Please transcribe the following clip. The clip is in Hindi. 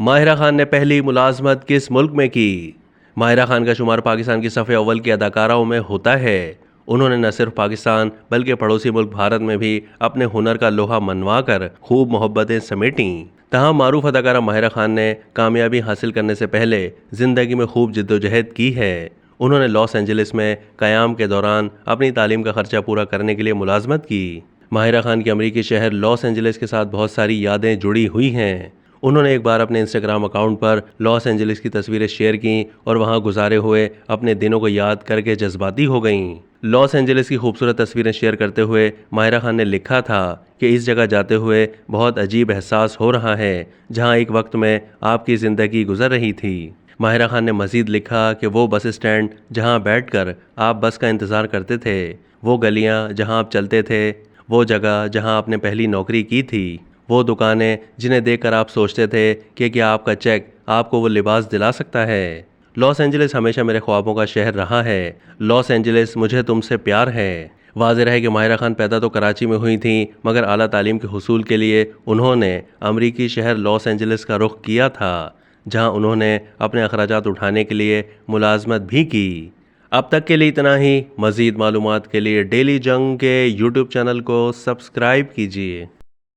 माहिरा खान ने पहली मुलाजमत किस मुल्क में की? माहिरा खान का शुमार पाकिस्तान की सफ़े अव्वल की अदाकाराओं में होता है। उन्होंने न सिर्फ पाकिस्तान बल्कि पड़ोसी मुल्क भारत में भी अपने हुनर का लोहा मनवा कर खूब मोहब्बतें समेटीं। तमाम मारूफ अदाकारा माहिरा खान ने कामयाबी हासिल करने से पहले ज़िंदगी में खूब जद्दोजहद की है। उन्होंने लॉस एंजलिस में क़याम के दौरान अपनी तालीम का खर्चा पूरा करने के लिए मुलाजमत की। माहिरा खान की अमरीकी शहर लॉस एंजलिस के साथ बहुत सारी यादें जुड़ी हुई हैं। उन्होंने एक बार अपने इंस्टाग्राम अकाउंट पर लॉस एंजलिस की तस्वीरें शेयर की और वहां गुजारे हुए अपने दिनों को याद करके जज्बाती हो गईं। लॉस एंजलिस की खूबसूरत तस्वीरें शेयर करते हुए माहिरा खान ने लिखा था कि इस जगह जाते हुए बहुत अजीब एहसास हो रहा है जहां एक वक्त में आपकी ज़िंदगी गुजर रही थी। माहिरा खान ने मज़ीद लिखा कि वो बस स्टैंड जहां बैठकर आप बस का इंतज़ार करते थे, वो गलियां जहां आप चलते थे, वो जगह जहां आपने पहली नौकरी की थी, वो दुकानें जिन्हें देखकर आप सोचते थे कि क्या आपका चेक आपको वो लिबास दिला सकता है। लॉस एंजलिस हमेशा मेरे ख्वाबों का शहर रहा है। लॉस एंजलिस मुझे तुमसे प्यार है। वाज़ेह है कि माहिरा खान पैदा तो कराची में हुई थी, मगर आला तालीम के हुसूल के लिए उन्होंने अमरीकी शहर लॉस एंजलिस का रुख किया था, जहां उन्होंने अपने अखराजात उठाने के लिए मुलाजमत भी की। अब तक के लिए इतना ही। मज़ीद मालूमात के लिए डेली जंग के यूट्यूब चैनल को सब्सक्राइब कीजिए।